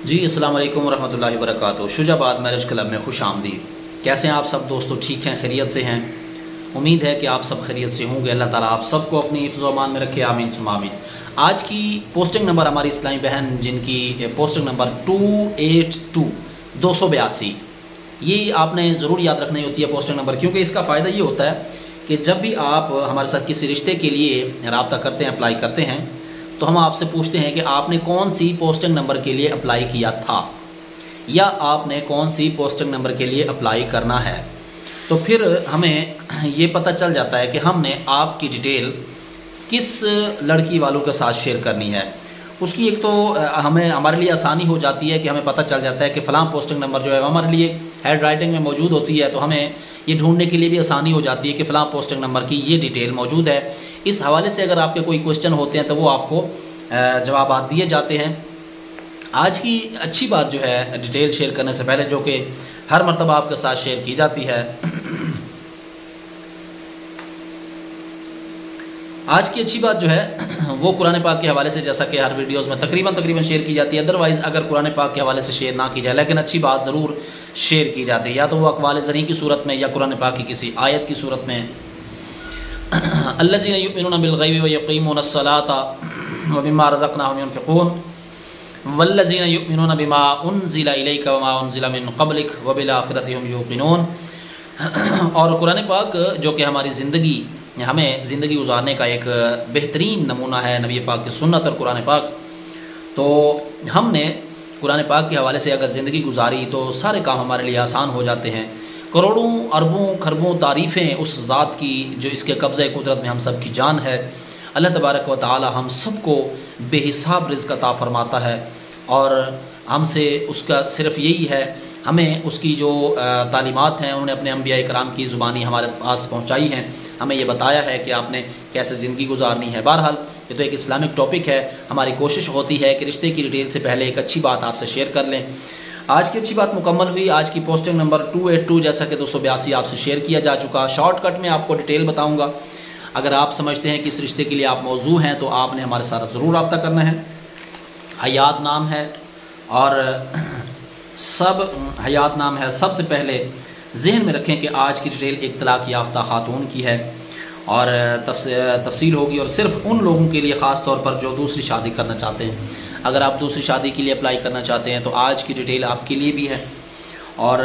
जी अस्सलाम वालेकुम रहमतुल्लाहि व बरकातुहू। शुजाबाद मैरिज क्लब में खुश आमदीद। कैसे हैं आप सब दोस्तों? ठीक हैं, खैरियत से हैं? उम्मीद है कि आप सब खैरियत से होंगे। अल्लाह ताला आप सबको अपनी हिफ्ज़ व अमान में रखे, आमीन सुम्मा आमीन। आज की पोस्टिंग नंबर हमारी इस्लामी बहन जिनकी पोस्टिंग नंबर 282 282, ये आपने ज़रूर याद रखनी होती है पोस्टिंग नंबर, क्योंकि इसका फ़ायदा ये होता है कि जब भी आप हमारे साथ किसी रिश्ते के लिए रब्ता करते हैं, अप्लाई करते हैं, तो हम आपसे पूछते हैं कि आपने कौन सी पोस्टिंग नंबर के लिए अप्लाई किया था या आपने कौन सी पोस्टिंग नंबर के लिए अप्लाई करना है। तो फिर हमें ये पता चल जाता है कि हमने आपकी डिटेल किस लड़की वालों के साथ शेयर करनी है। उसकी एक तो हमें हमारे लिए आसानी हो जाती है कि हमें पता चल जाता है कि फ़लाँ पोस्टिंग नंबर जो है हमारे लिए हेड राइटिंग में मौजूद होती है, तो हमें ये ढूंढने के लिए भी आसानी हो जाती है कि फ़लाँ पोस्टिंग नंबर की ये डिटेल मौजूद है। इस हवाले से अगर आपके कोई क्वेश्चन होते हैं तो वो आपको जवाब दिए जाते हैं। आज की अच्छी बात जो है डिटेल शेयर करने से पहले, जो कि हर मरतबा आपके साथ शेयर की जाती है, आज की अच्छी बात जो है वो कुरान पाक के हवाले से, जैसा कि हर वीडियोस में तकरीबन शेयर की जाती है। अदरवाइज़ अगर कुरान पाक के हवाले से शेयर ना की जाए, लेकिन अच्छी बात ज़रूर शेयर की जाती है, या तो वो अक़वाल ज़री की सूरत में या कुरान पाक की किसी आयत की सूरत में। अल्लज़ीना युमिनूना बिल-ग़ैबि व युक़ीमूना अस्सलाता व मिम्मा रज़क़नाहुम युनफ़िक़ून वल्लज़ीना युमिनूना बिमा उन्ज़िला इलैका व मा उन्ज़िला मिन क़ब्लिक व बिल आख़िरति हुम यूक़िनून। और कुरान पाक जो कि हमारी ज़िंदगी, हमें ज़िंदगी गुजारने का एक बेहतरीन नमूना है, नबी पाक की सुन्नत और कुरान पाक। तो हमने कुरान पाक के हवाले से अगर ज़िंदगी गुजारी तो सारे काम हमारे लिए आसान हो जाते हैं। करोड़ों अरबों खरबों तारीफ़ें उस ज़ात की जो इसके कब्ज़े कुदरत में हम सब की जान है। अल्लाह तबारक व तआला हम सबको बेहिसाब रिज़्क़ अता फ़रमाता है और हमसे उसका सिर्फ यही है, हमें उसकी जो तालीमात हैं उन्होंने अपने अम्बिया इकराम की ज़ुबानी हमारे पास पहुँचाई हैं। हमें ये बताया है कि आपने कैसे ज़िंदगी गुजारनी है। बहरहाल ये तो एक इस्लामिक टॉपिक है। हमारी कोशिश होती है कि रिश्ते की डिटेल से पहले एक अच्छी बात आपसे शेयर कर लें। आज की अच्छी बात मुकम्मल हुई। आज की पोस्टिंग नंबर 282 जैसा कि 282 आपसे शेयर किया जा चुका। शॉर्टकट में आपको डिटेल बताऊँगा। अगर आप समझते हैं कि इस रिश्ते के लिए आप मौजू हैं तो आपने हमारे साथ ज़रूर रब्ता करना है। हयात नाम है और हयात नाम है। सबसे पहले जहन में रखें कि आज की डिटेल एक तलाक याफ्ता खातून की है और तफसील होगी और सिर्फ उन लोगों के लिए ख़ास तौर पर जो दूसरी शादी करना चाहते हैं। अगर आप दूसरी शादी के लिए अप्लाई करना चाहते हैं तो आज की डिटेल आपके लिए भी है। और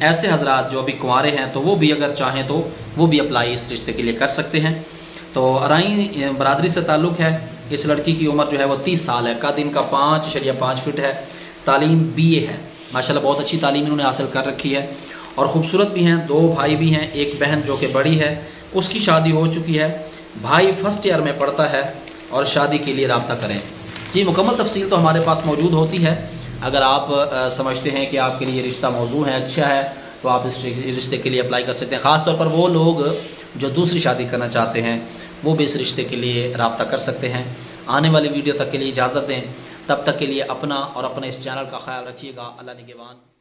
ऐसे हजरात जो अभी कुंवारे हैं तो वो भी अगर चाहें तो वो भी अप्लाई इस रिश्ते के लिए कर सकते हैं। तो अराई बरादरी से ताल्लुक़ है। इस लड़की की उम्र जो है वो 30 साल है। कद इनका 5.5 फीट है। तालीम BA है। माशाल्लाह बहुत अच्छी तालीम इन्होंने हासिल कर रखी है और ख़ूबसूरत भी हैं। 2 भाई भी हैं, एक बहन जो कि बड़ी है, उसकी शादी हो चुकी है। भाई फर्स्ट ईयर में पढ़ता है और शादी के लिए रब्ता करें। जी मुकम्मल तफसील तो हमारे पास मौजूद होती है। अगर आप समझते हैं कि आपके लिए रिश्ता मौजू है, अच्छा है, तो आप इस रिश्ते के लिए अप्लाई कर सकते हैं। ख़ास तौर पर वो लोग जो दूसरी शादी करना चाहते हैं वो भी इस रिश्ते के लिए रब्ता कर सकते हैं। आने वाली वीडियो तक के लिए इजाज़त दें। तब तक के लिए अपना और अपने इस चैनल का ख्याल रखिएगा। अल्लाह निगहबान।